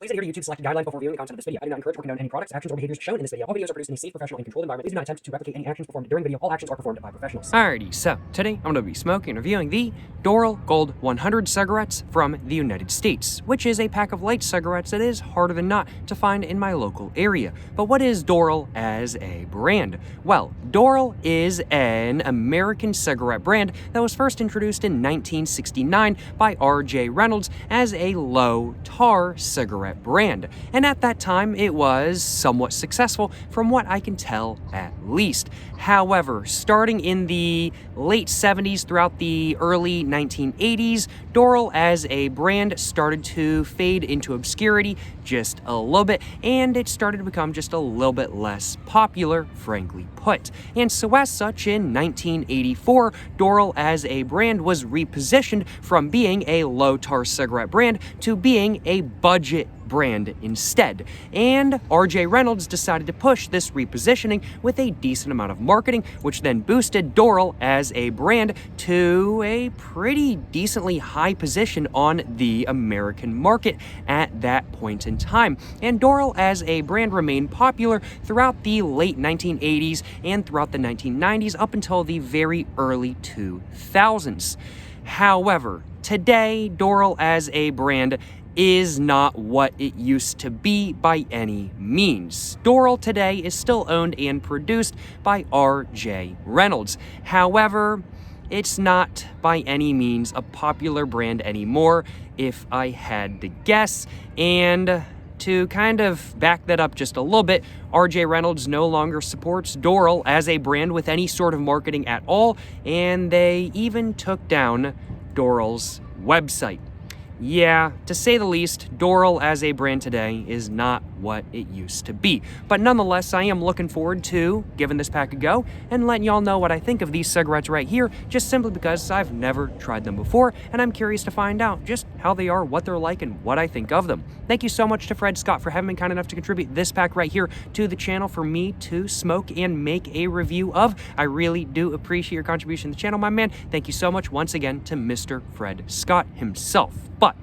Please adhere to YouTube's selected guidelines before viewing the content of this video. I do not encourage or condone any products, actions, or behaviors shown in this video. All videos are produced in a safe, professional, and controlled environment. Please do not attempt to replicate any actions performed during the video. All actions are performed by professionals. Alrighty, so today I'm going to be smoking and reviewing the Doral Gold 100 cigarettes from the United States, which is a pack of light cigarettes that is harder than not to find in my local area. But what is Doral as a brand? Well, Doral is an American cigarette brand that was first introduced in 1969 by RJ Reynolds as a low-tar cigarette brand. And at that time, it was somewhat successful, from what I can tell at least. However, starting in the late 70s throughout the early 1980s, Doral as a brand started to fade into obscurity just a little bit, and it started to become just a little bit less popular, frankly put. And so as such, in 1984, Doral as a brand was repositioned from being a low-tar cigarette brand to being a budget brand instead. And RJ Reynolds decided to push this repositioning with a decent amount of marketing, which then boosted Doral as a brand to a pretty decently high position on the American market at that point in time. And Doral as a brand remained popular throughout the late 1980s and throughout the 1990s up until the very early 2000s. However, today, Doral as a brand is not what it used to be by any means. Doral today is still owned and produced by RJ Reynolds. However, it's not by any means a popular brand anymore, if I had to guess. And to kind of back that up just a little bit, RJ Reynolds no longer supports Doral as a brand with any sort of marketing at all, and they even took down Doral's website. Yeah, to say the least, Doral as a brand today is not what it used to be. But nonetheless, I am looking forward to giving this pack a go and letting y'all know what I think of these cigarettes right here, just simply because I've never tried them before, and I'm curious to find out just how they are, what they're like, and what I think of them. Thank you so much to Fred Scott for having been kind enough to contribute this pack right here to the channel for me to smoke and make a review of. I really do appreciate your contribution to the channel, my man. Thank you so much once again to Mr. Fred Scott himself. But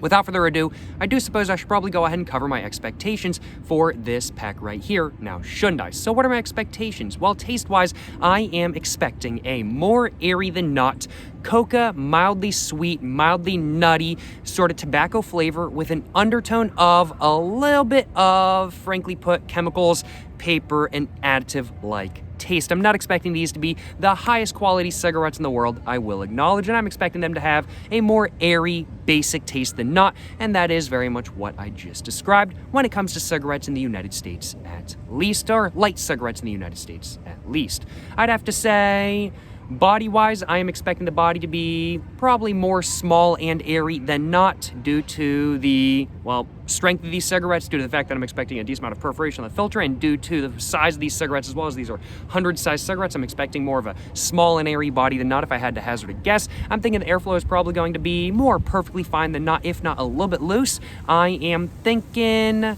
without further ado, I do suppose I should probably go ahead and cover my expectations for this pack right here, now shouldn't I? So what are my expectations? Well, taste-wise, I am expecting a more airy than not coca, mildly sweet, mildly nutty, sort of tobacco flavor with an undertone of a little bit of, frankly put, chemicals, paper, and additive-like taste. I'm not expecting these to be the highest quality cigarettes in the world, I will acknowledge, and I'm expecting them to have a more airy, basic taste than not, and that is very much what I just described when it comes to cigarettes in the United States at least, or light cigarettes in the United States at least. I'd have to say, body-wise, I am expecting the body to be probably more small and airy than not due to the, well, strength of these cigarettes, due to the fact that I'm expecting a decent amount of perforation on the filter, and due to the size of these cigarettes, as well as these are 100-size cigarettes, I'm expecting more of a small and airy body than not, if I had to hazard a guess. I'm thinking the airflow is probably going to be more perfectly fine than not, if not a little bit loose. I am thinking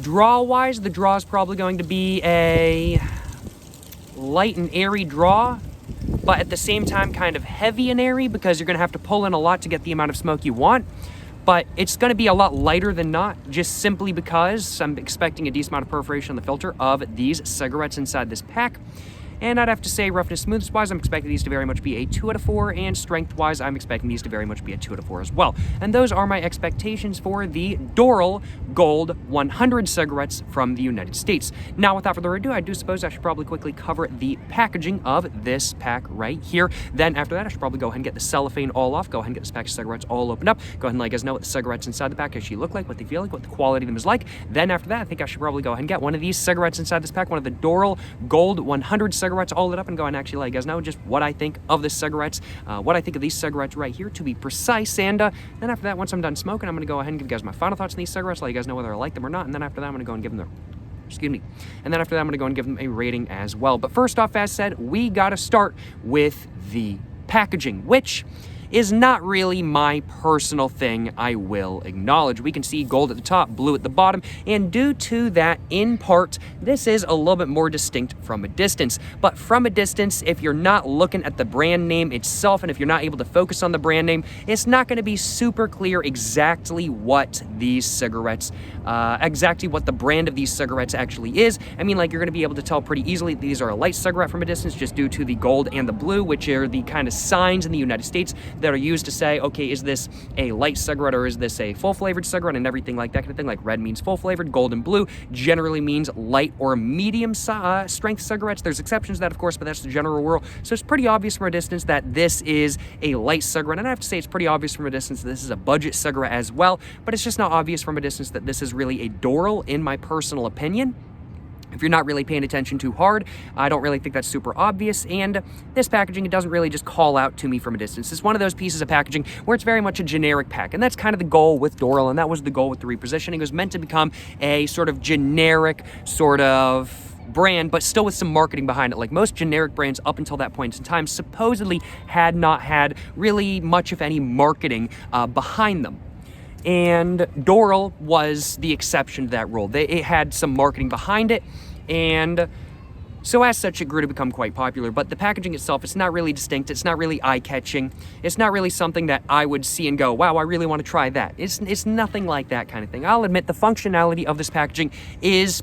draw-wise, the draw is probably going to be a light and airy draw, but at the same time kind of heavy and airy, because you're going to have to pull in a lot to get the amount of smoke you want. But it's going to be a lot lighter than not, just simply because I'm expecting a decent amount of perforation on the filter of these cigarettes inside this pack. And I'd have to say, roughness, smoothness-wise, I'm expecting these to very much be a 2 out of 4, and strength-wise, I'm expecting these to very much be a 2 out of 4 as well. And those are my expectations for the Doral Gold 100 cigarettes from the United States. Now, without further ado, I do suppose I should probably quickly cover the packaging of this pack right here. Then after that, I should probably go ahead and get the cellophane all off, go ahead and get this pack of cigarettes all opened up, go ahead and let you guys know what the cigarettes inside the pack actually look like, what they feel like, what the quality of them is like. Then after that, I think I should probably go ahead and get one of these cigarettes inside this pack, one of the Doral Gold 100 cigarettes, all lit up, and go and actually let you guys know just what I think of the cigarettes, what I think of these cigarettes right here, to be precise. And then after that, once I'm done smoking, I'm going to go ahead and give you guys my final thoughts on these cigarettes, let you guys know whether I like them or not. And then after that, I'm going to go and give them and then after that, I'm going to go and give them a rating as well. But first off, as said, we got to start with the packaging, which is not really my personal thing, I will acknowledge. We can see gold at the top, blue at the bottom, and due to that, in part, this is a little bit more distinct from a distance. But from a distance, if you're not looking at the brand name itself, and if you're not able to focus on the brand name, it's not going to be super clear exactly what these cigarettes, exactly what the brand of these cigarettes actually is. I mean, like, you're going to be able to tell pretty easily these are a light cigarette from a distance just due to the gold and the blue, which are the kind of signs in the United States that are used to say, okay, is this a light cigarette or is this a full-flavored cigarette, and everything like that kind of thing. Like, red means full-flavored, gold and blue generally means light or medium strength cigarettes. There's exceptions to that, of course, but that's the general rule. So it's pretty obvious from a distance that this is a light cigarette, and I have to say it's pretty obvious from a distance that this is a budget cigarette as well, but it's just not obvious from a distance that this is really a Doral, in my personal opinion. If you're not really paying attention too hard, I don't really think that's super obvious, and this packaging, it doesn't really just call out to me from a distance. It's one of those pieces of packaging where it's very much a generic pack, and that's kind of the goal with Doral, and that was the goal with the repositioning. It was meant to become a sort of generic sort of brand, but still with some marketing behind it. Like most generic brands up until that point in time supposedly had not had really much, if any, marketing behind them. And Doral was the exception to that rule. It had some marketing behind it, and so as such, it grew to become quite popular. But the packaging itself, it's not really distinct. It's not really eye-catching. It's not really something that I would see and go, wow, I really want to try that. It's nothing like that kind of thing. I'll admit the functionality of this packaging is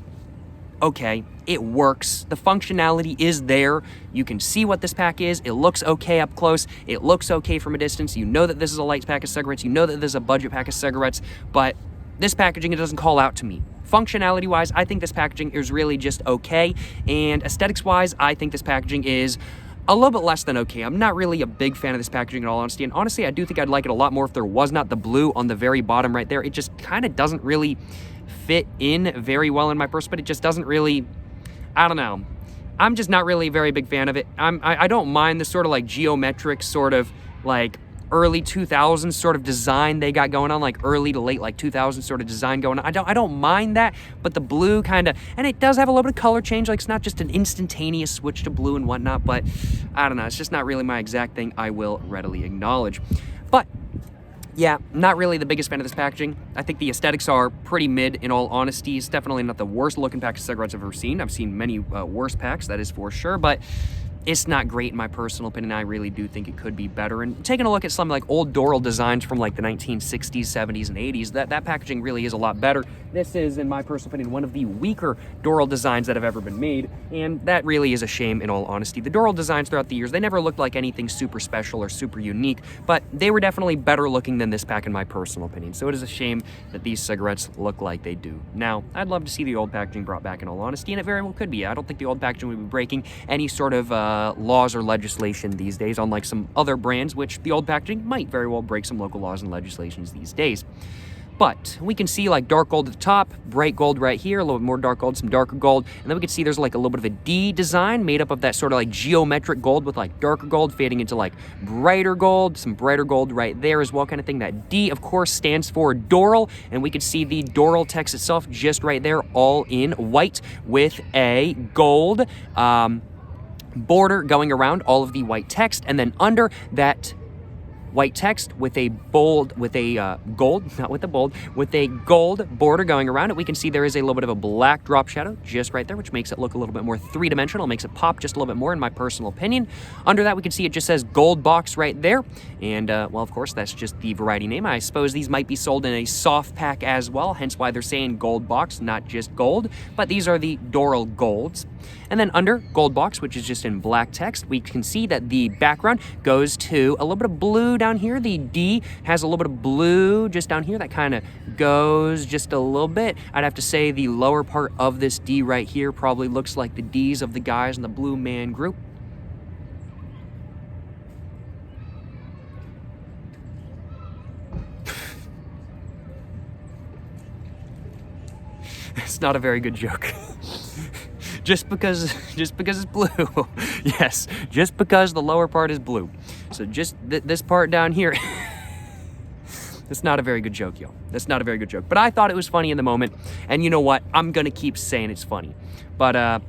okay. It works. The functionality is there. You can see what this pack is. It looks okay up close. It looks okay from a distance. You know that this is a light pack of cigarettes. You know that this is a budget pack of cigarettes, but this packaging, it doesn't call out to me. Functionality-wise, I think this packaging is really just okay, and aesthetics-wise, I think this packaging is a little bit less than okay. I'm not really a big fan of this packaging in all honesty, and honestly, I do think I'd like it a lot more if there was not the blue on the very bottom right there. It just kind of doesn't really fit in very well in my purse, but it just doesn't really, I don't know. I'm just not really a very big fan of it. I don't mind the sort of like geometric sort of like early 2000s sort of design they got going on, like early to late like 2000s sort of design going on. I don't mind that, but the blue kind of, and it does have a little bit of color change, like it's not just an instantaneous switch to blue and whatnot, but I don't know, it's just not really my exact thing, I will readily acknowledge. But yeah, not really the biggest fan of this packaging. I think the aesthetics are pretty mid, in all honesty. It's definitely not the worst looking pack of cigarettes I've ever seen. I've seen many worse packs, that is for sure, but it's not great in my personal opinion. I really do think it could be better. And taking a look at some like old Doral designs from like the 1960s, 70s, and 80s, that packaging really is a lot better. This is, in my personal opinion, one of the weaker Doral designs that have ever been made, and that really is a shame in all honesty. The Doral designs throughout the years, they never looked like anything super special or super unique, but they were definitely better looking than this pack in my personal opinion. So it is a shame that these cigarettes look like they do. Now, I'd love to see the old packaging brought back in all honesty, and it very well could be. I don't think the old packaging would be breaking any sort of laws or legislation these days, unlike some other brands, which the old packaging might very well break some local laws and legislations these days. But we can see like dark gold at the top, bright gold right here, a little bit more dark gold, some darker gold, and then we can see there's like a little bit of a D design made up of that sort of like geometric gold with like darker gold fading into like brighter gold, some brighter gold right there as well kind of thing. That D, of course, stands for Doral, and we can see the Doral text itself just right there, all in white with a gold border going around all of the white text, and then under that white text with a bold, with a gold, not with a bold, with a gold border going around it, we can see there is a little bit of a black drop shadow just right there, which makes it look a little bit more three-dimensional, makes it pop just a little bit more in my personal opinion. Under that, we can see it just says Gold Box right there, and well, of course, that's just the variety name. I suppose these might be sold in a soft pack as well, hence why they're saying Gold Box, not just gold, but these are the Doral Golds. And then under Gold Box, which is just in black text, we can see that the background goes to a little bit of blue down here. The D has a little bit of blue just down here that kind of goes just a little bit. I'd have to say the lower part of this D right here probably looks like the Ds of the guys in the Blue Man Group. It's not a very good joke. Just because it's blue. Yes, just because the lower part is blue. So just this part down here, that's not a very good joke, yo. That's not a very good joke. But I thought it was funny in the moment, and you know what? I'm gonna keep saying it's funny. But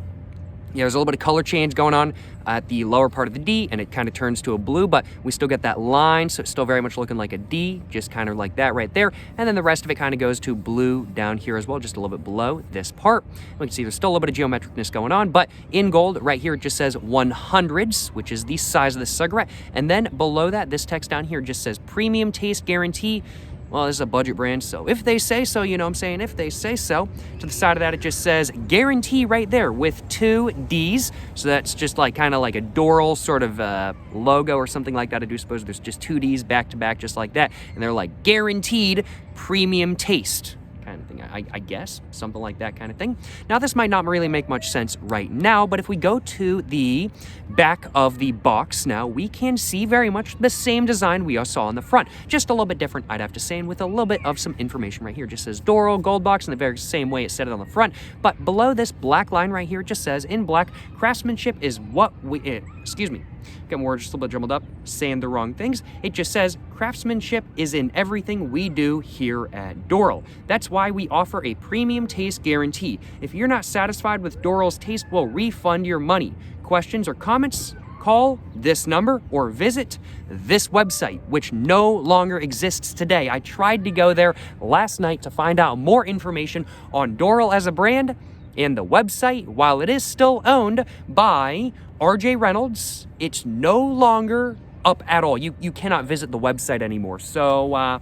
Yeah, there's a little bit of color change going on at the lower part of the D, and it kind of turns to a blue, but we still get that line, so it's still very much looking like a D, just kind of like that right there. And then the rest of it kind of goes to blue down here as well, just a little bit below this part. We can see there's still a little bit of geometricness going on, but in gold right here, it just says 100s, which is the size of the cigarette. And then below that, this text down here just says premium taste guarantee. Well, this is a budget brand, so if they say so, you know what I'm saying, if they say so. To the side of that, it just says guarantee right there with 2 Ds. So that's just like kind of like a Doral sort of logo or something like that. I do suppose there's just 2 Ds back to back just like that. And they're like guaranteed premium taste kind of thing, I guess, something like that kind of thing. Now, this might not really make much sense right now, but if we go to the back of the box now, we can see very much the same design we saw on the front, just a little bit different, I'd have to say, and with a little bit of some information right here. It just says Doral Gold box in the very same way it said it on the front, but below this black line right here, it just says in black, craftsmanship is what we, excuse me, get more just a little bit jumbled up, saying the wrong things. It just says craftsmanship is in everything we do here at Doral. That's why we offer a premium taste guarantee. If you're not satisfied with Doral's taste, we'll refund your money. Questions or comments? Call this number or visit this website, which no longer exists today. I tried to go there last night to find out more information on Doral as a brand, and the website, while it is still owned by RJ Reynolds, it's no longer up at all. You cannot visit the website anymore. So,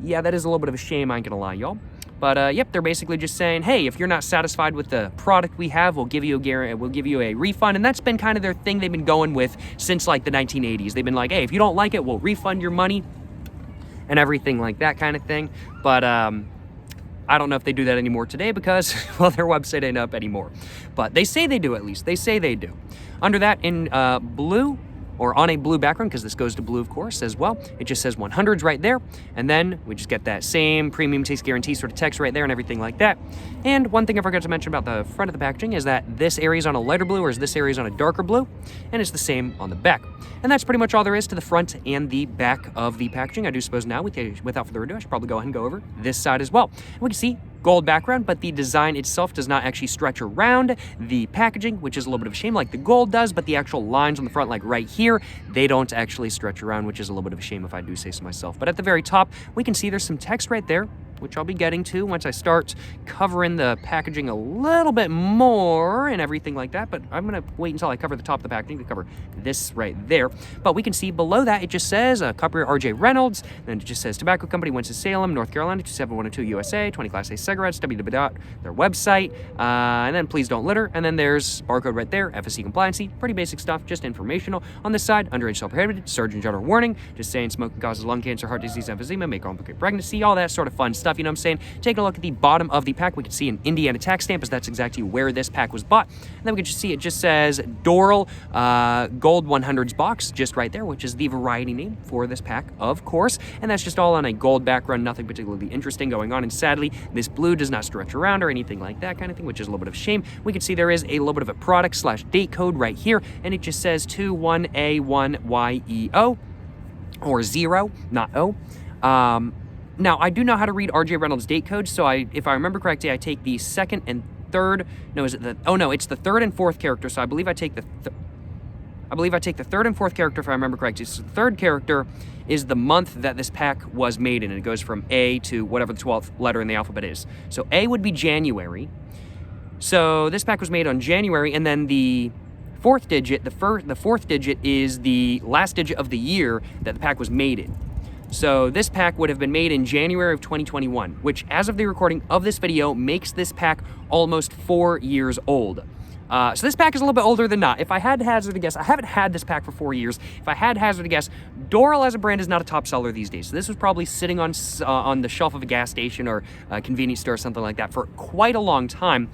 yeah, that is a little bit of a shame, I ain't gonna lie, y'all. But, yep, they're basically just saying, hey, if you're not satisfied with the product we have, we'll give you a refund. And that's been kind of their thing they've been going with since, like, the 1980s. They've been like, hey, if you don't like it, we'll refund your money and everything like that kind of thing. But, I don't know if they do that anymore today because, well, their website ain't up anymore. But they say they do, at least. They say they do. Under that, in blue, or on a blue background, because this goes to blue, of course, as well, it just says 100s right there. And then we just get that same premium taste guarantee sort of text right there and everything like that. And one thing I forgot to mention about the front of the packaging is that this area is on a lighter blue, whereas this area is on a darker blue. And it's the same on the back. And that's pretty much all there is to the front and the back of the packaging. I do suppose now, without further ado, I should probably go ahead and go over this side as well. And we can see gold background, but the design itself does not actually stretch around the packaging, which is a little bit of a shame like the gold does, but the actual lines on the front, like right here, they don't actually stretch around, which is a little bit of a shame if I do say so myself. But at the very top, we can see there's some text right there, which I'll be getting to once I start covering the packaging a little bit more and everything like that. But I'm going to wait until I cover the top of the packaging to cover this right there. But we can see below that, it just says copyright RJ Reynolds. Then it just says Tobacco Company, Winston-Salem, North Carolina, 27102 USA, 20 Class A cigarettes, www. Their website. And then please don't litter. And then there's barcode right there, FSC compliancy. Pretty basic stuff, just informational. On this side, underage sale prohibited, Surgeon General warning, just saying smoking causes lung cancer, heart disease, emphysema, may complicate pregnancy, all that sort of fun stuff, you know what I'm saying? Taking a look at the bottom of the pack, we can see an Indiana tax stamp, as that's exactly where this pack was bought. And then we can just see it just says Doral Gold 100s box, just right there, which is the variety name for this pack, of course. And that's just all on a gold background, nothing particularly interesting going on. And sadly, this blue does not stretch around or anything like that kind of thing, which is a little bit of a shame. We can see there is a little bit of a product / date code right here, and it just says 21A1YEO, or 0, not O. Now, I do know how to read RJ Reynolds date code, so if I remember correctly, I take the second and third. No, is it the? Oh no, it's the third and fourth character. So I believe I take the. I believe I take the third and fourth character if I remember correctly. So the third character is the month that this pack was made in, and it goes from A to whatever the 12th letter in the alphabet is. So A would be January. So this pack was made on January, and then the fourth digit, the fourth digit is the last digit of the year that the pack was made in. So this pack would have been made in January of 2021, which as of the recording of this video makes this pack almost 4 years old. So this pack is a little bit older than not. If I had to hazard a guess, I haven't had this pack for 4 years. If I had to hazard a guess, Doral as a brand is not a top seller these days. So this was probably sitting on the shelf of a gas station or a convenience store or something like that for quite a long time.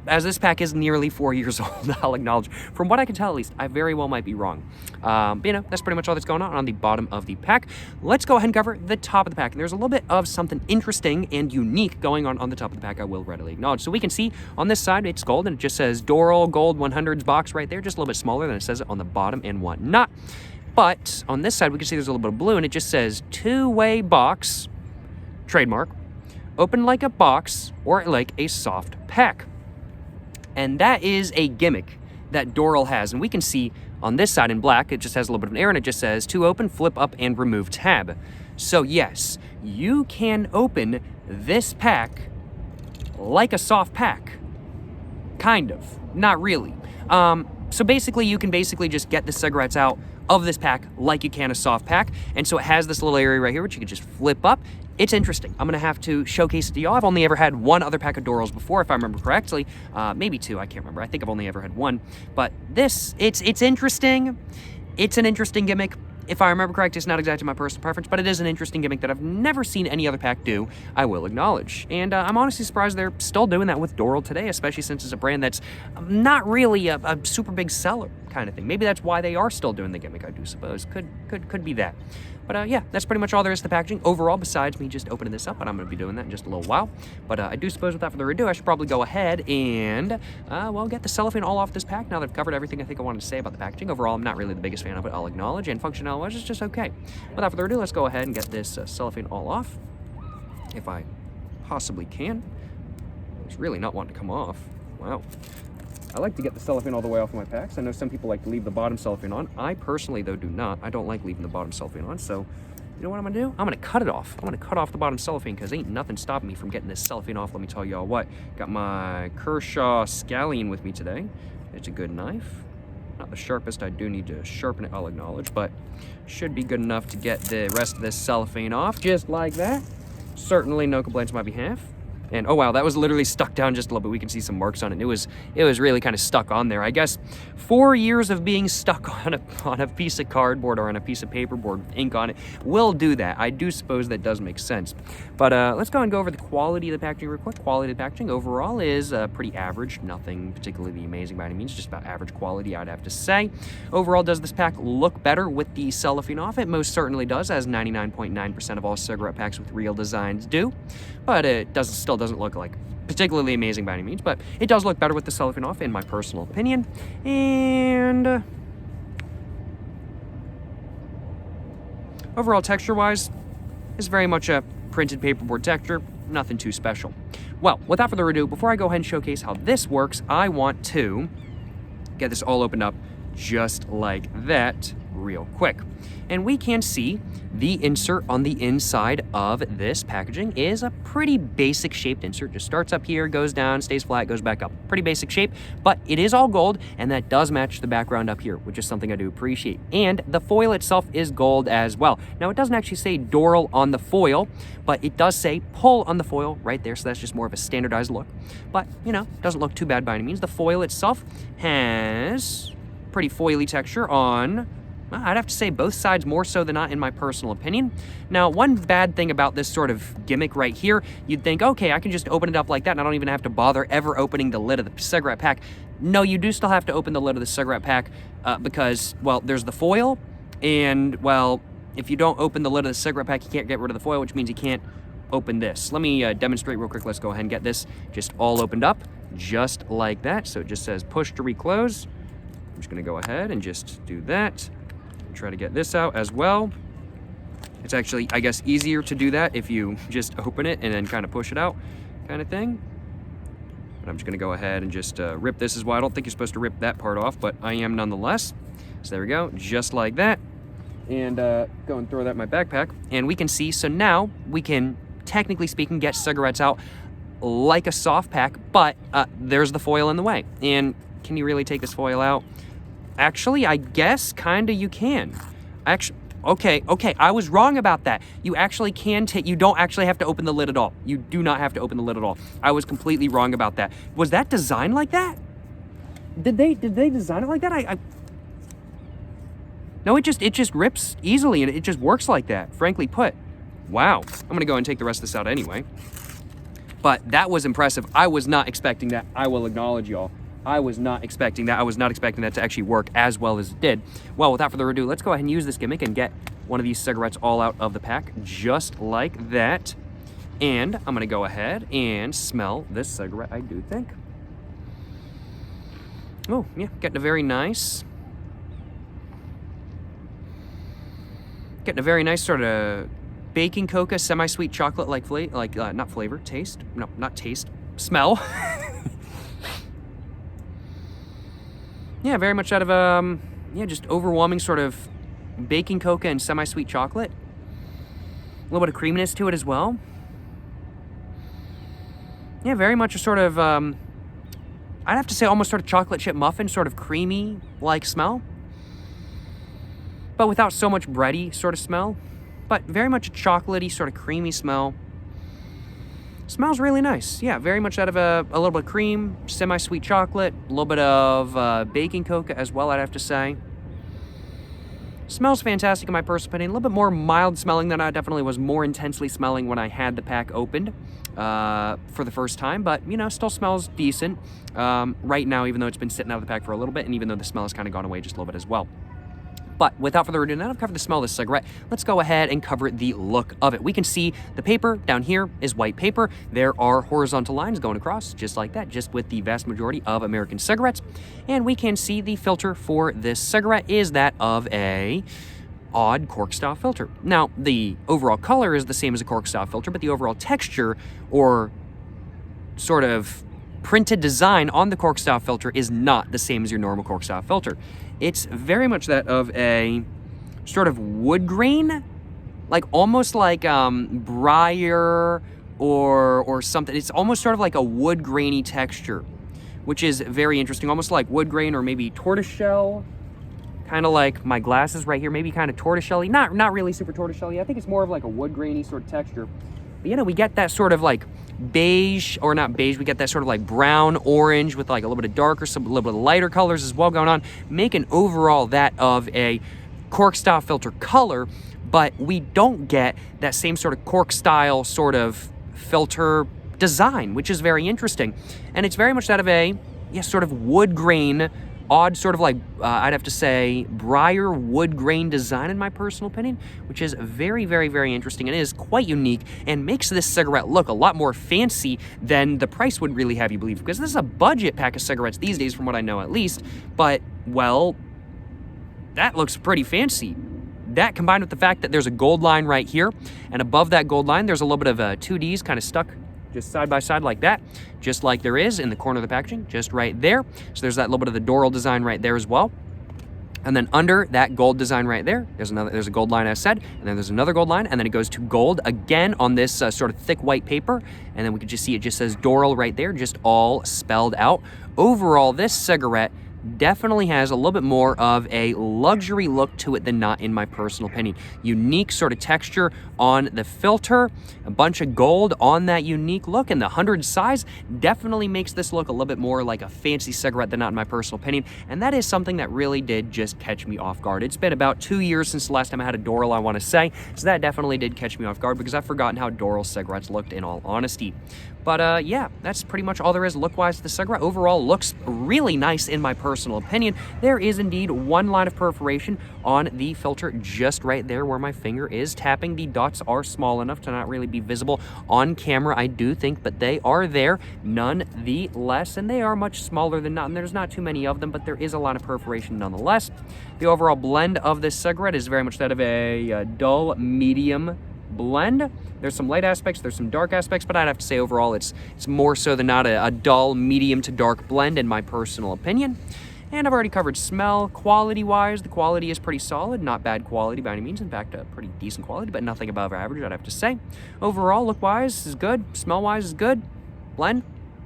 As this pack is nearly 4 years old, I'll acknowledge. From what I can tell, at least, I very well might be wrong. But, you know, that's pretty much all that's going on the bottom of the pack. Let's go ahead and cover the top of the pack. And there's a little bit of something interesting and unique going on the top of the pack, I will readily acknowledge. So we can see on this side, it's gold, and it just says Doral Gold 100s box right there, just a little bit smaller than it says it on the bottom and whatnot. But on this side, we can see there's a little bit of blue, and it just says two-way box, trademark, open like a box or like a soft pack. and that is a gimmick that Doral has. And we can see on this side in black, it just has a little bit of an error, and it just says to open, flip up, and remove tab. So yes, you can open this pack like a soft pack. Kind of. Not really. So basically, you can just get the cigarettes out of this pack like you can a soft pack. And so it has this little area right here, which you can just flip up. It's interesting. I'm going to have to showcase it to y'all. I've only ever had one other pack of Dorals before, if I remember correctly. Maybe two, I can't remember. I think I've only ever had one. But this, it's interesting. It's an interesting gimmick. If I remember correct, it's not exactly my personal preference, but it is an interesting gimmick that I've never seen any other pack do, I will acknowledge. And I'm honestly surprised they're still doing that with Doral today, especially since it's a brand that's not really a super big seller kind of thing. Maybe that's why they are still doing the gimmick, I do suppose. Could be that. But yeah, that's pretty much all there is to the packaging overall, besides me just opening this up, and I'm going to be doing that in just a little while. But I do suppose without further ado, I should probably go ahead and, well, get the cellophane all off this pack now that I've covered everything I think I wanted to say about the packaging. Overall, I'm not really the biggest fan of it, I'll acknowledge, and functionality-wise, it's just okay. Without further ado, let's go ahead and get this cellophane all off, if I possibly can. It's really not wanting to come off. Wow. I like to get the cellophane all the way off of my packs. I know some people like to leave the bottom cellophane on. I personally, though, do not. I don't like leaving the bottom cellophane on, so you know what I'm going to do? I'm going to cut it off. I'm going to cut off the bottom cellophane because ain't nothing stopping me from getting this cellophane off. Let me tell y'all what. Got my Kershaw Scallion with me today. It's a good knife. Not the sharpest. I do need to sharpen it, I'll acknowledge, but should be good enough to get the rest of this cellophane off just like that. Certainly no complaints on my behalf. And oh wow, that was literally stuck down just a little bit. We can see some marks on it. It was really kind of stuck on there. I guess 4 years of being stuck on a piece of cardboard or on a piece of paperboard with ink on it will do that. I do suppose that does make sense. But let's go and go over the quality of the packaging real quick. Quality of the packaging overall is pretty average. Nothing particularly amazing by any means. Just about average quality, I'd have to say. Overall, does this pack look better with the cellophane off? It most certainly does, as 99.9% of all cigarette packs with real designs do. But it still doesn't look like particularly amazing by any means, but it does look better with the cellophane off, in my personal opinion. And overall, texture-wise, it's very much a printed paperboard texture, nothing too special. Well, without further ado, before I go ahead and showcase how this works, I want to get this all opened up just like that real quick. And we can see the insert on the inside of this packaging is a pretty basic shaped insert. Just starts up here, goes down, stays flat, goes back up. Pretty basic shape, but it is all gold, and that does match the background up here, which is something I do appreciate. And the foil itself is gold as well. Now, it doesn't actually say Doral on the foil, but it does say pull on the foil right there, so that's just more of a standardized look. But, you know, doesn't look too bad by any means. The foil itself has pretty foily texture on, I'd have to say both sides more so than not, in my personal opinion. Now, one bad thing about this sort of gimmick right here, you'd think, okay, I can just open it up like that and I don't even have to bother ever opening the lid of the cigarette pack. No, you do still have to open the lid of the cigarette pack because, well, there's the foil, and, well, if you don't open the lid of the cigarette pack, you can't get rid of the foil, which means you can't open this. Let me demonstrate real quick. Let's go ahead and get this just all opened up, just like that. So it just says push to reclose. I'm just gonna go ahead and just do that. Try to get this out as well. It's actually, I guess, easier to do that if you just open it and then kind of push it out kind of thing. But I'm just going to go ahead and just rip this as well. I don't think you're supposed to rip that part off, but I am nonetheless. So there we go, just like that. And go and throw that in my backpack. And we can see, so now we can, technically speaking, get cigarettes out like a soft pack, but there's the foil in the way. And can you really take this foil out? Actually, I guess kinda you can. Actually, okay, I was wrong about that. You actually can take, you don't actually have to open the lid at all. You do not have to open the lid at all. I was completely wrong about that. Was that designed like that? Did they design it like that? No, it just rips easily and it just works like that, frankly put. Wow, I'm gonna go and take the rest of this out anyway. But that was impressive. I was not expecting that, I will acknowledge y'all. I was not expecting that. I was not expecting that to actually work as well as it did. Well, without further ado, let's go ahead and use this gimmick and get one of these cigarettes all out of the pack, just like that. And I'm gonna go ahead and smell this cigarette, I do think. Oh, yeah, getting a very nice sort of baking cocoa, semi-sweet chocolate-like not flavor, taste. No, not taste, smell. yeah, very much out of, yeah, just overwhelming sort of baking cocoa and semi-sweet chocolate. A little bit of creaminess to it as well. Yeah, very much a sort of, I'd have to say almost sort of chocolate chip muffin, sort of creamy-like smell. But without so much bready sort of smell. But very much a chocolatey, sort of creamy smell. Smells really nice. Yeah, very much out of a little bit of cream, semi-sweet chocolate, a little bit of baking cocoa as well, I'd have to say. Smells fantastic in my personal opinion. A little bit more mild smelling than I definitely was more intensely smelling when I had the pack opened for the first time. But, you know, still smells decent right now, even though it's been sitting out of the pack for a little bit, and even though the smell has kind of gone away just a little bit as well. But without further ado, now that I've covered the smell of this cigarette, let's go ahead and cover the look of it. We can see the paper down here is white paper. There are horizontal lines going across, just like that, just with the vast majority of American cigarettes. And we can see the filter for this cigarette is that of a odd cork style filter. Now, the overall color is the same as a cork style filter, but the overall texture or sort of printed design on the cork style filter is not the same as your normal cork style filter. It's very much that of a sort of wood grain, like almost like briar or something. It's almost sort of like a wood grainy texture, which is very interesting, almost like wood grain or maybe tortoiseshell, kind of like my glasses right here, maybe kind of tortoiseshell-y. Not really super tortoiseshell-y. I think it's more of like a wood grainy sort of texture. But, you know, we get that sort of like beige, or not beige, we get that sort of like brown, orange with like a little bit of darker, a little bit of lighter colors as well going on, making overall that of a cork style filter color, but we don't get that same sort of cork style sort of filter design, which is very interesting. And it's very much that of a, yeah, sort of wood grain, odd sort of like, I'd have to say, briar wood grain design in my personal opinion, which is very, very, very interesting and is quite unique and makes this cigarette look a lot more fancy than the price would really have you believe, because this is a budget pack of cigarettes these days from what I know at least, but, well, that looks pretty fancy. That combined with the fact that there's a gold line right here, and above that gold line there's a little bit of 2Ds kind of stuck just side by side like that, just like there is in the corner of the packaging, just right there. So there's that little bit of the Doral design right there as well. And then under that gold design right there, there's a gold line as said, and then there's another gold line, and then it goes to gold again on this sort of thick white paper, and then we can just see it just says Doral right there, just all spelled out. Overall, this cigarette definitely has a little bit more of a luxury look to it than not, in my personal opinion. Unique sort of texture on the filter, a bunch of gold on that unique look, and the 100 size definitely makes this look a little bit more like a fancy cigarette than not, in my personal opinion, and that is something that really did just catch me off guard. It's been about 2 years since the last time I had a Doral, I want to say, so that definitely did catch me off guard because I've forgotten how Doral cigarettes looked, in all honesty. But yeah, that's pretty much all there is look-wise to the cigarette. Overall, looks really nice in my personal opinion. There is indeed one line of perforation on the filter just right there where my finger is tapping. The dots are small enough to not really be visible on camera, I do think, but they are there nonetheless, and they are much smaller than not, and there's not too many of them, but there is a line of perforation nonetheless. The overall blend of this cigarette is very much that of a dull medium blend. There's some light aspects, there's some dark aspects, but I'd have to say overall it's more so than not a dull medium to dark blend in my personal opinion. And I've already covered smell. Quality-wise, the quality is pretty solid, not bad quality by any means. In fact, a pretty decent quality, but nothing above average, I'd have to say. Overall, look-wise is good, smell-wise is good, blend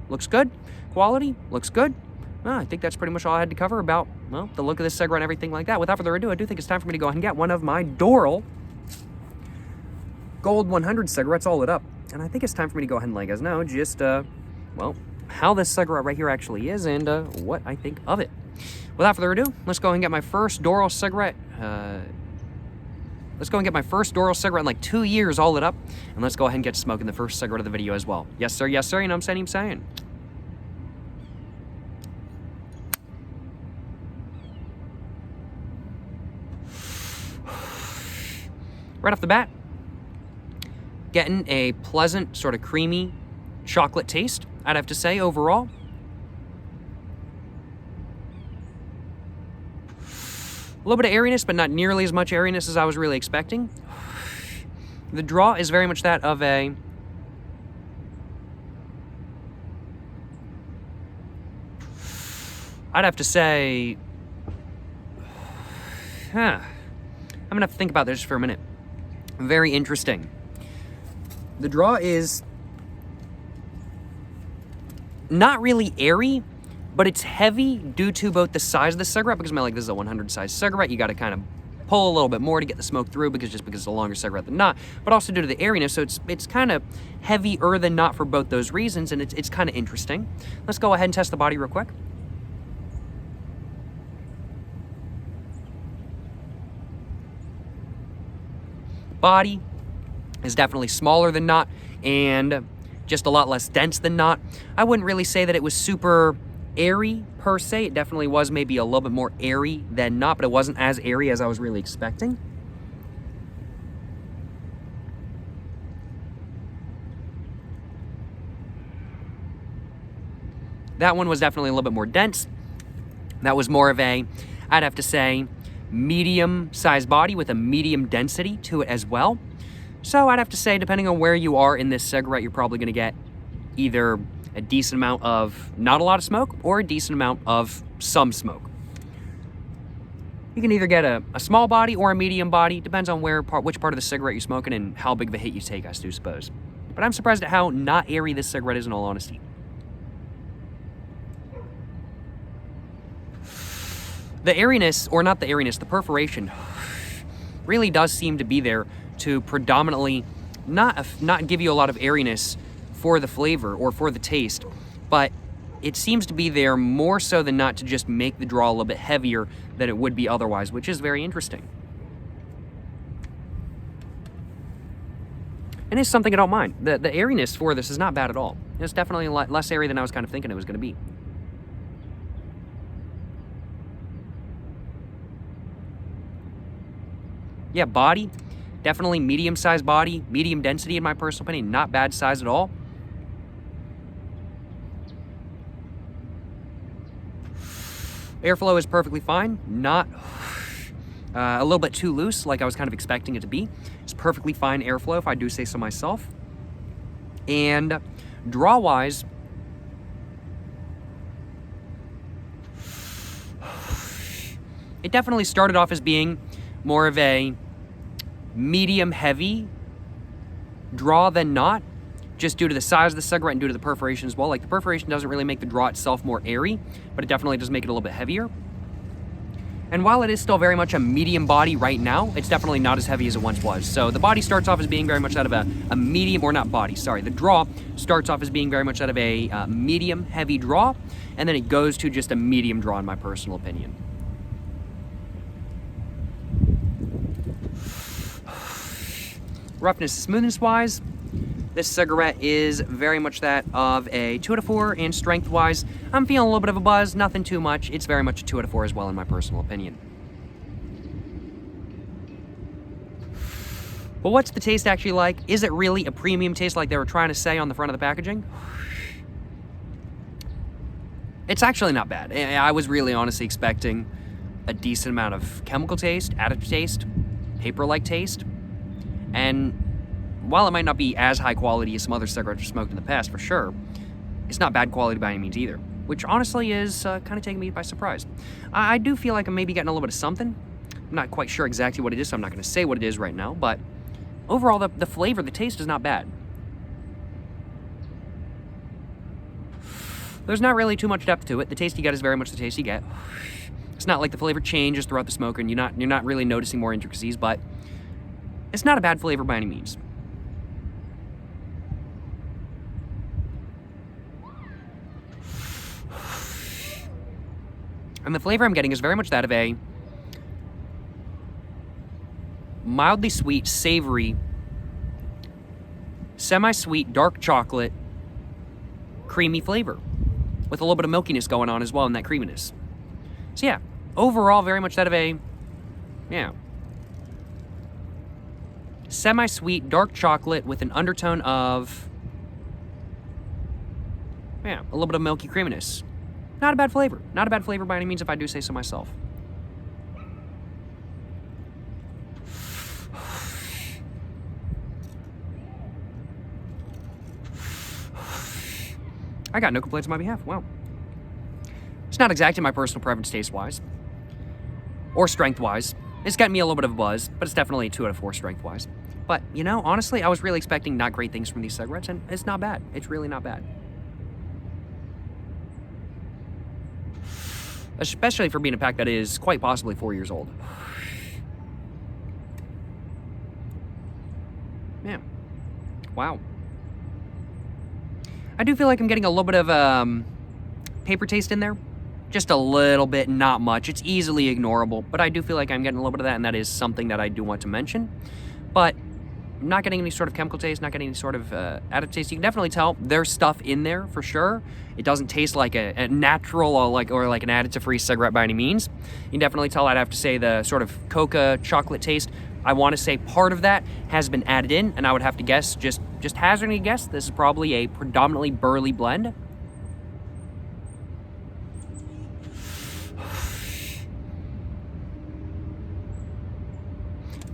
looks good, quality looks good. Well, I think that's pretty much all I had to cover about, well, the look of this cigarette and everything like that. Without further ado, I do think it's time for me to go ahead and get one of my Doral Gold 100 cigarettes all lit up. And I think it's time for me to go ahead and let you guys know just, well, how this cigarette right here actually is and what I think of it. Without further ado, let's go ahead and get my first Doral cigarette. Let's go and get my first Doral cigarette in like 2 years all lit up. And let's go ahead and get smoking the first cigarette of the video as well. Yes, sir, you know what I'm saying? Right off the bat, getting a pleasant, sort of creamy chocolate taste, I'd have to say, overall. A little bit of airiness, but not nearly as much airiness as I was really expecting. The draw is very much that of a... I'd have to say I'm gonna have to think about this for a minute. Very interesting. The draw is not really airy, but it's heavy due to both the size of the cigarette, because this is a 100 size cigarette. You got to kind of pull a little bit more to get the smoke through because it's a longer cigarette than not, but also due to the airiness. So it's kind of heavier than not for both those reasons, and it's kind of interesting. Let's go ahead and test the body real quick. Body is definitely smaller than not and just a lot less dense than not. I wouldn't really say that it was super airy per se. It definitely was maybe a little bit more airy than not, but it wasn't as airy as I was really expecting. That one was definitely a little bit more dense. That was more of a, I'd have to say, medium-sized body with a medium density to it as well. So I'd have to say, depending on where you are in this cigarette, you're probably going to get either a decent amount of not a lot of smoke or a decent amount of some smoke. You can either get a small body or a medium body. Depends on which part of the cigarette you're smoking and how big of a hit you take, I do suppose. But I'm surprised at how not airy this cigarette is, in all honesty. The airiness, or not the airiness, the perforation really does seem to be there to predominantly not give you a lot of airiness for the flavor or for the taste, but it seems to be there more so than not to just make the draw a little bit heavier than it would be otherwise, which is very interesting. And it's something I don't mind. The airiness for this is not bad at all. It's definitely less airy than I was kind of thinking it was going to be. Yeah, body, definitely medium-sized body, medium density in my personal opinion, not bad size at all. Airflow is perfectly fine, not a little bit too loose like I was kind of expecting it to be. It's perfectly fine airflow, if I do say so myself. And draw-wise, it definitely started off as being more of a medium heavy draw than not, just due to the size of the cigarette and due to the perforation as well. Like, the perforation doesn't really make the draw itself more airy, but it definitely does make it a little bit heavier. And while it is still very much a medium body right now, it's definitely not as heavy as it once was. So the body starts off as being very much out of a medium, or not body, sorry, the draw starts off as being very much out of a medium heavy draw, and then it goes to just a medium draw in my personal opinion. Roughness, smoothness wise, this cigarette is very much that of a 2 out of 4, and strength wise, I'm feeling a little bit of a buzz, nothing too much. It's very much a 2 out of 4 as well, in my personal opinion. But what's the taste actually like? Is it really a premium taste like they were trying to say on the front of the packaging? It's actually not bad. I was really honestly expecting a decent amount of chemical taste, additive taste, paper-like taste. And while it might not be as high quality as some other cigarettes I've smoked in the past, for sure, it's not bad quality by any means either, which honestly is kind of taking me by surprise. I do feel like I'm maybe getting a little bit of something. I'm not quite sure exactly what it is, so I'm not going to say what it is right now, but overall, the flavor, the taste is not bad. There's not really too much depth to it. The taste you get is very much the taste you get. It's not like the flavor changes throughout the smoke and you're not really noticing more intricacies, but it's not a bad flavor by any means. And the flavor I'm getting is very much that of a mildly sweet, savory, semi-sweet, dark chocolate, creamy flavor with a little bit of milkiness going on as well in that creaminess. So yeah, overall, very much that of a, semi-sweet, dark chocolate with an undertone of, a little bit of milky creaminess. Not a bad flavor. Not a bad flavor by any means, if I do say so myself. I got no complaints on my behalf. Wow. It's not exactly my personal preference taste-wise. Or strength-wise. It's gotten me a little bit of a buzz, but it's definitely 2 out of 4 strength-wise. But, you know, honestly, I was really expecting not great things from these cigarettes, and it's not bad. It's really not bad. Especially for being a pack that is quite possibly 4 years old. Man. Wow. I do feel like I'm getting a little bit of paper taste in there. Just a little bit, not much. It's easily ignorable, but I do feel like I'm getting a little bit of that, and that is something that I do want to mention. But I'm not getting any sort of chemical taste, not getting any sort of additive taste. You can definitely tell there's stuff in there for sure. It doesn't taste like a natural or like an additive-free cigarette by any means. You can definitely tell, I'd have to say, the sort of coca chocolate taste. I want to say part of that has been added in, and I would have to guess, just hazarding a guess, this is probably a predominantly burley blend.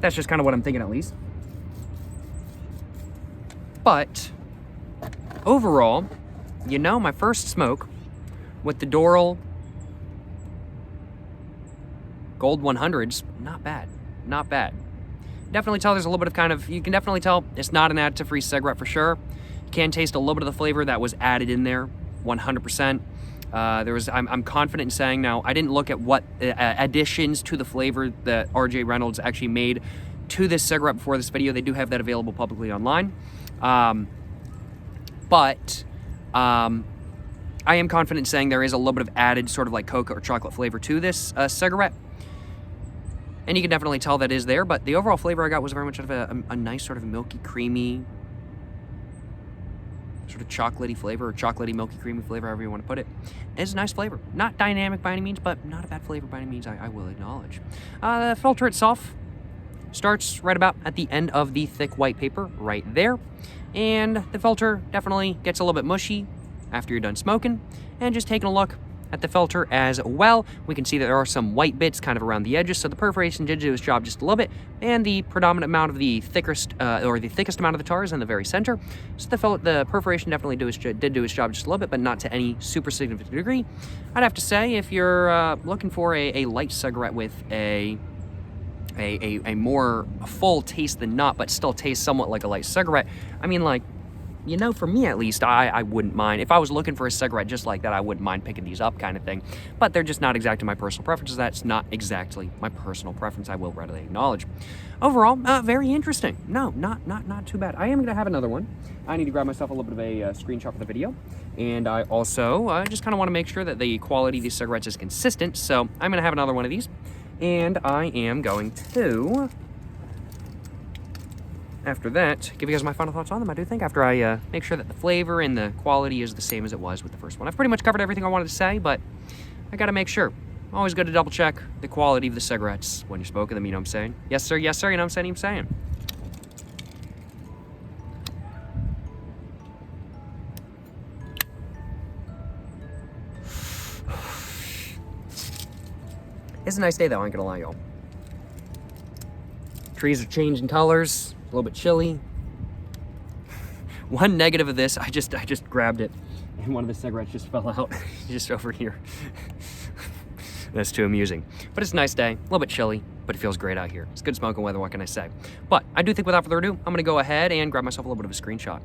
That's just kind of what I'm thinking, at least. But overall, you know, my first smoke with the Doral Gold 100s, not bad. Not bad. Definitely tell there's a little bit of kind of, you can definitely tell it's not an additive-free cigarette for sure. You can taste a little bit of the flavor that was added in there, 100%. I'm confident in saying, now, I didn't look at what additions to the flavor that RJ Reynolds actually made to this cigarette before this video. They do have that available publicly online. But I am confident in saying there is a little bit of added sort of like coca or chocolate flavor to this cigarette. And you can definitely tell that is there, but the overall flavor I got was very much of a nice sort of milky, creamy, sort of chocolatey flavor, or chocolatey, milky, creamy flavor, however you want to put it. It's a nice flavor. Not dynamic by any means, but not a bad flavor by any means, I will acknowledge. The filter itself starts right about at the end of the thick white paper, right there. And the filter definitely gets a little bit mushy after you're done smoking. And just taking a look at the filter as well, we can see that there are some white bits kind of around the edges, so the perforation did do its job just a little bit, and the predominant amount of the thickest amount of the tar is in the very center. So the perforation definitely did do its job just a little bit, but not to any super significant degree. I'd have to say, if you're looking for a light cigarette with a more full taste than not, but still tastes somewhat like a light cigarette, I mean, like, you know, for me at least, I wouldn't mind. If I was looking for a cigarette just like that, I wouldn't mind picking these up, kind of thing. But they're just not exactly my personal preferences. That's not exactly my personal preference, I will readily acknowledge. Overall, very interesting. No, not too bad. I am going to have another one. I need to grab myself a little bit of a screenshot for the video. And I also just kind of want to make sure that the quality of these cigarettes is consistent. So I'm going to have another one of these. And I am going to, after that, give you guys my final thoughts on them, I do think, after I make sure that the flavor and the quality is the same as it was with the first one. I've pretty much covered everything I wanted to say, but I gotta make sure. Always good to double check the quality of the cigarettes when you're smoking them, you know what I'm saying? Yes, sir, you know what I'm saying? It's a nice day, though, I ain't gonna lie, y'all. Trees are changing colors, a little bit chilly. One negative of this, I just grabbed it, and one of the cigarettes just fell out, just over here. That's too amusing. But it's a nice day, a little bit chilly, but it feels great out here. It's good smoking weather, what can I say? But I do think, without further ado, I'm gonna go ahead and grab myself a little bit of a screenshot.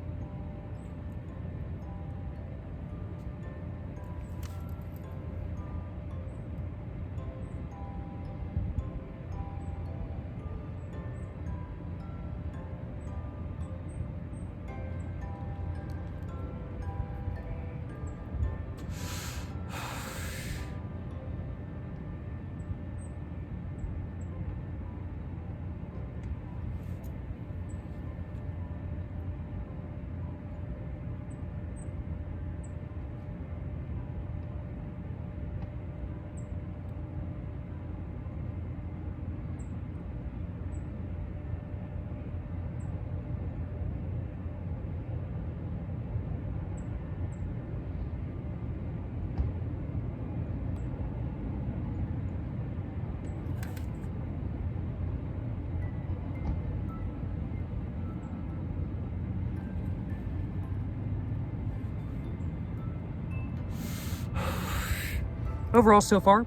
Overall, so far,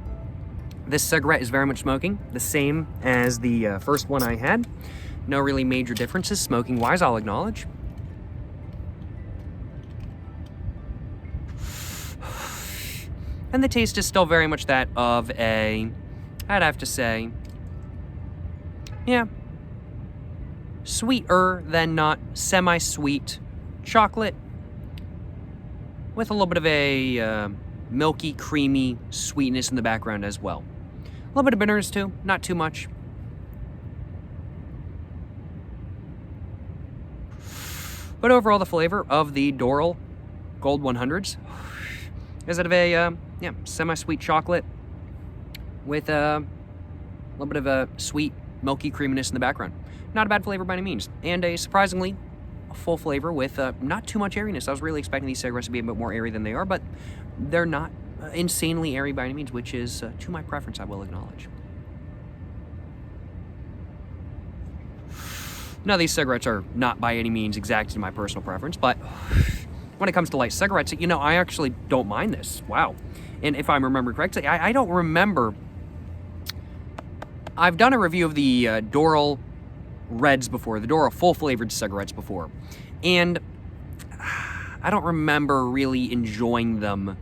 This cigarette is very much smoking, the same as the first one I had. No really major differences smoking-wise, I'll acknowledge. And the taste is still very much that of a, I'd have to say, yeah, sweeter than not semi-sweet chocolate with a little bit of a milky, creamy sweetness in the background as well. A little bit of bitterness too, not too much. But overall, the flavor of the Doral Gold 100s is that of a semi-sweet chocolate with a little bit of a sweet, milky creaminess in the background. Not a bad flavor by any means, and a surprisingly full flavor with not too much airiness. I was really expecting these cigarettes to be a bit more airy than they are, but they're not insanely airy by any means, which is to my preference, I will acknowledge. Now, these cigarettes are not by any means exactly to my personal preference, but when it comes to light cigarettes, you know, I actually don't mind this. Wow. And if I'm remembering correctly, I don't remember. I've done a review of the Doral Reds before, the Doral full-flavored cigarettes before, and I don't remember really enjoying them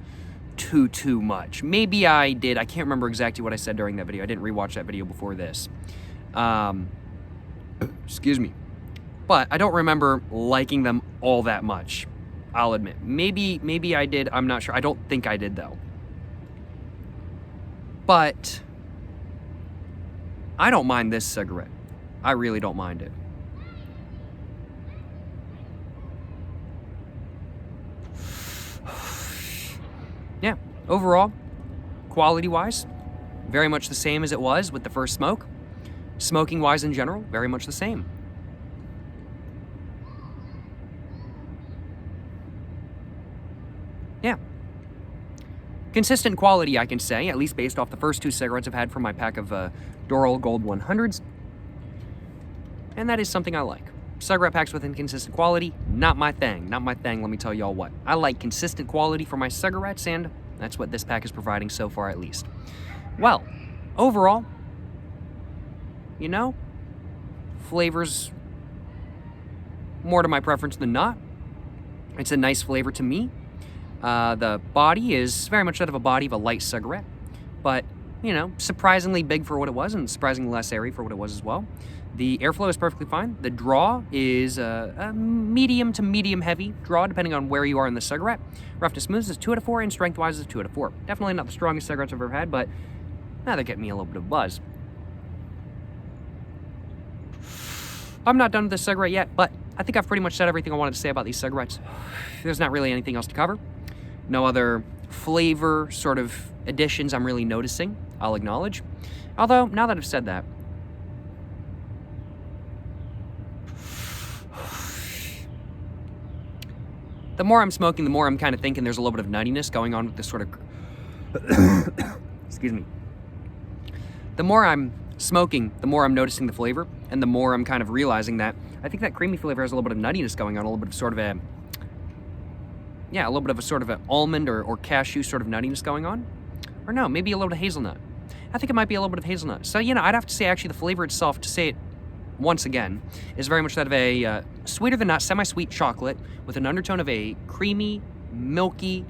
too much. Maybe I did. I can't remember exactly what I said during that video. I didn't rewatch that video before this. Excuse me. But I don't remember liking them all that much, I'll admit. Maybe I did. I'm not sure. I don't think I did, though. But I don't mind this cigarette. I really don't mind it. Yeah, overall, quality-wise, very much the same as it was with the first smoke. Smoking-wise in general, very much the same. Yeah. Consistent quality, I can say, at least based off the first two cigarettes I've had from my pack of Doral Gold 100s. And that is something I like. Cigarette packs with inconsistent quality, not my thing. Not my thing, let me tell y'all what. I like consistent quality for my cigarettes, and that's what this pack is providing so far, at least. Well, overall, you know, flavors more to my preference than not. It's a nice flavor to me. The body is very much that of a body of a light cigarette, but, you know, surprisingly big for what it was and surprisingly less airy for what it was as well. The airflow is perfectly fine. The draw is a medium to medium heavy draw, depending on where you are in the cigarette. Roughness smooth is 2 out of 4, and strength-wise is 2 out of 4. Definitely not the strongest cigarettes I've ever had, but now they're getting me a little bit of buzz. I'm not done with this cigarette yet, but I think I've pretty much said everything I wanted to say about these cigarettes. There's not really anything else to cover. No other flavor sort of additions I'm really noticing, I'll acknowledge. Although, now that I've said that, the more I'm smoking, the more I'm kind of thinking there's a little bit of nuttiness going on with this sort of... Excuse me. The more I'm smoking, the more I'm noticing the flavor, and the more I'm kind of realizing that I think that creamy flavor has a little bit of nuttiness going on, a little bit of sort of a... Yeah, a little bit of a sort of an almond or cashew sort of nuttiness going on. Or no, maybe a little bit of hazelnut. I think it might be a little bit of hazelnut. So, you know, I'd have to say actually the flavor itself, to say it once again, is very much that of a sweeter than not semi-sweet chocolate with an undertone of a creamy, milky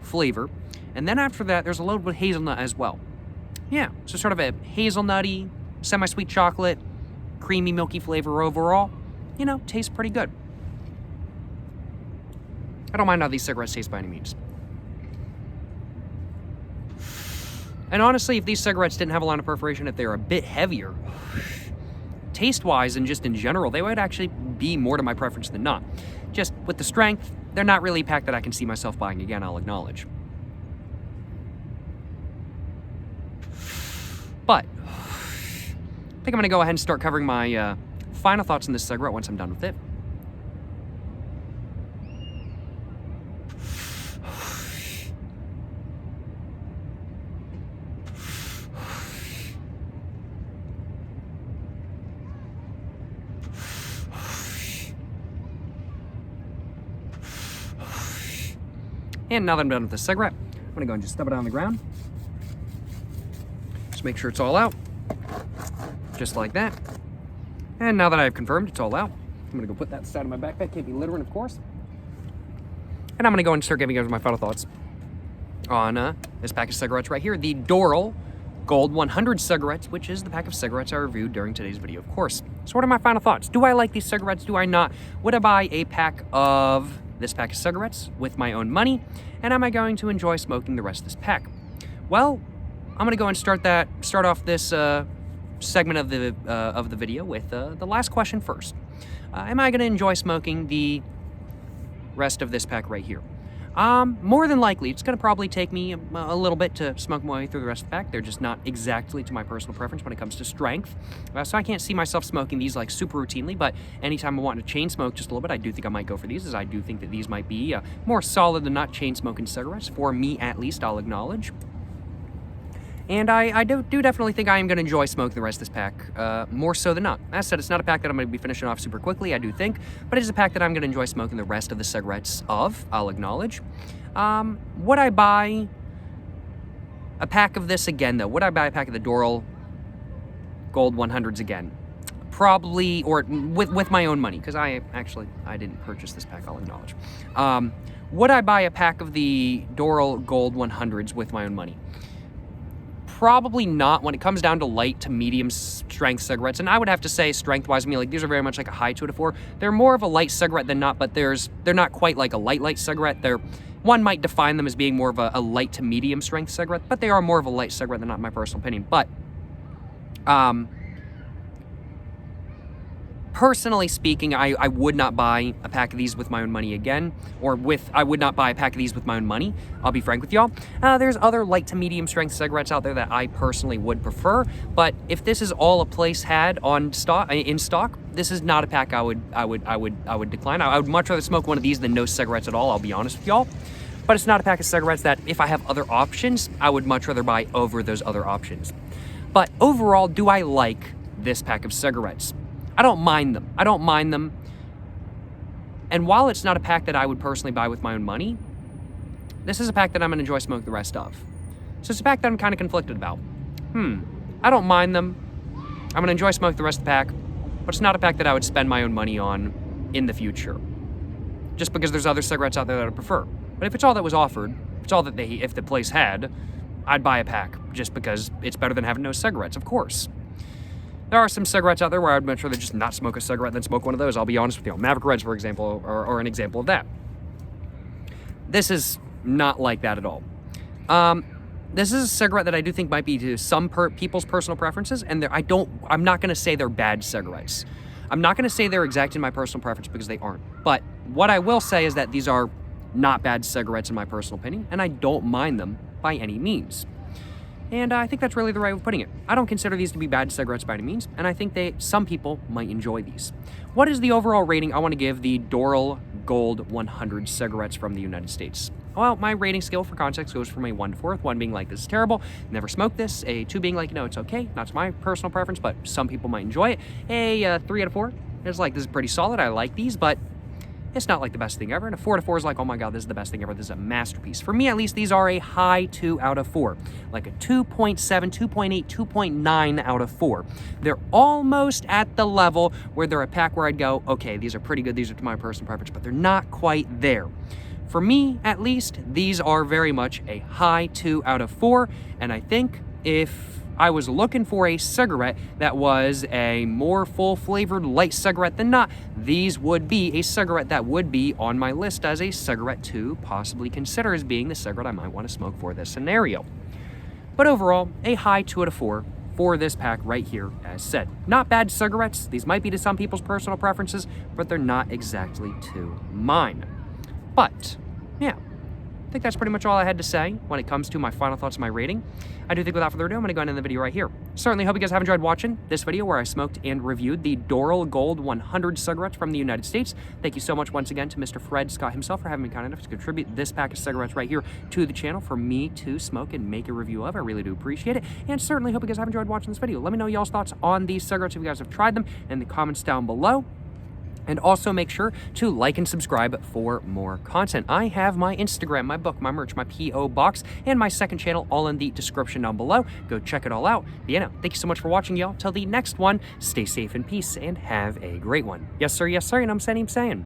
flavor. And then after that, there's a little bit of hazelnut as well. Yeah, so sort of a hazelnutty, semi-sweet chocolate, creamy, milky flavor overall. You know, tastes pretty good. I don't mind how these cigarettes taste by any means. And honestly, if these cigarettes didn't have a line of perforation, if they were a bit heavier, taste-wise and just in general, they would actually be more to my preference than not. Just with the strength, they're not really a pack that I can see myself buying again, I'll acknowledge. But I think I'm going to go ahead and start covering my final thoughts on this cigarette once I'm done with it. And now that I'm done with the cigarette, I'm going to go and just stub it on the ground. Just make sure it's all out. Just like that. And now that I've confirmed it's all out, I'm gonna go put that aside of my backpack. Can't be littering, of course. And I'm gonna go and start giving you guys my final thoughts on this pack of cigarettes right here, the Doral Gold 100 cigarettes, which is the pack of cigarettes I reviewed during today's video, of course. So what are my final thoughts? Do I like these cigarettes? Do I not? Would I buy a pack of this pack of cigarettes with my own money? And am I going to enjoy smoking the rest of this pack? Well, I'm gonna go and start off this segment of the video with the last question first. Am I gonna enjoy smoking the rest of this pack right here? More than likely, it's gonna probably take me a little bit to smoke my way through the rest of the pack. They're just not exactly to my personal preference when it comes to strength. So I can't see myself smoking these like super routinely, but anytime I want to chain smoke just a little bit, I do think I might go for these, as I do think that these might be more solid than not chain smoking cigarettes, for me at least, I'll acknowledge. And I do definitely think I am going to enjoy smoking the rest of this pack, more so than not. As I said, it's not a pack that I'm going to be finishing off super quickly, I do think, but it is a pack that I'm going to enjoy smoking the rest of the cigarettes of, I'll acknowledge. Would I buy a pack of this again, though? Would I buy a pack of the Doral Gold 100s again? Probably, or with my own money, because I didn't purchase this pack, I'll acknowledge. Would I buy a pack of the Doral Gold 100s with my own money? Probably not when it comes down to light to medium strength cigarettes. And I would have to say, strength-wise, I mean, like, these are very much like a high 2 out of 4. They're more of a light cigarette than not, but they're not quite like a light cigarette. One might define them as being more of a light to medium strength cigarette, but they are more of a light cigarette than not, in my personal opinion. But personally speaking, I would not buy a pack of these with my own money again, I would not buy a pack of these with my own money, I'll be frank with y'all. There's other light to medium strength cigarettes out there that I personally would prefer, but if this is all a place had in stock, this is not a pack I would decline. I would much rather smoke one of these than no cigarettes at all, I'll be honest with y'all. But it's not a pack of cigarettes that, if I have other options, I would much rather buy over those other options. But overall, do I like this pack of cigarettes? I don't mind them. And while it's not a pack that I would personally buy with my own money, this is a pack that I'm going to enjoy smoking the rest of. So it's a pack that I'm kind of conflicted about. I don't mind them. I'm going to enjoy smoking the rest of the pack, but it's not a pack that I would spend my own money on in the future. Just because there's other cigarettes out there that I prefer. But if it's all that was offered, if the place had, I'd buy a pack, just because it's better than having no cigarettes, of course. There are some cigarettes out there where I'd much rather just not smoke a cigarette than smoke one of those. I'll be honest with you. Maverick Reds, for example, are an example of that. This is not like that at all. This is a cigarette that I do think might be to some people's personal preferences, and I'm not going to say they're bad cigarettes. I'm not going to say they're exactly my personal preference, because they aren't. But what I will say is that these are not bad cigarettes in my personal opinion, and I don't mind them by any means. And I think that's really the right way of putting it. I don't consider these to be bad cigarettes by any means, and I think some people might enjoy these. What is the overall rating I want to give the Doral Gold 100 cigarettes from the United States? Well, my rating scale for context goes from a 1 to 4, with 1 being like, this is terrible, never smoked this, a 2 being like, no, it's okay, not to my personal preference, but some people might enjoy it, a 3 out of 4 is like, this is pretty solid, I like these, but it's not like the best thing ever. And a 4 out of 4 is like, oh my god, this is the best thing ever. This is a masterpiece. For me, at least, these are a high 2 out of 4. Like a 2.7, 2.8, 2.9 out of 4. They're almost at the level where they're a pack where I'd go, okay, these are pretty good. These are to my personal preference, but they're not quite there. For me, at least, these are very much a high 2 out of 4. And I think if I was looking for a cigarette that was a more full-flavored light cigarette than not, these would be a cigarette that would be on my list as a cigarette to possibly consider as being the cigarette I might want to smoke for this scenario. But overall, a high 2 out of 4 for this pack right here, as said. Not bad cigarettes. These might be to some people's personal preferences, but they're not exactly to mine. But, yeah. I think that's pretty much all I had to say when it comes to my final thoughts on my rating. I do think without further ado, I'm going to go ahead and end the video right here. Certainly hope you guys have enjoyed watching this video where I smoked and reviewed the Doral Gold 100 cigarettes from the United States. Thank you so much once again to Mr. Fred Scott himself for having been kind enough to contribute this pack of cigarettes right here to the channel for me to smoke and make a review of. I really do appreciate it. And certainly hope you guys have enjoyed watching this video. Let me know y'all's thoughts on these cigarettes if you guys have tried them in the comments down below. And also make sure to like and subscribe for more content. I have my Instagram, my book, my merch, my P.O. box, and my second channel all in the description down below. Go check it all out. But yeah, thank you so much for watching, y'all. Till the next one, stay safe in peace and have a great one. Yes, sir, and I'm saying.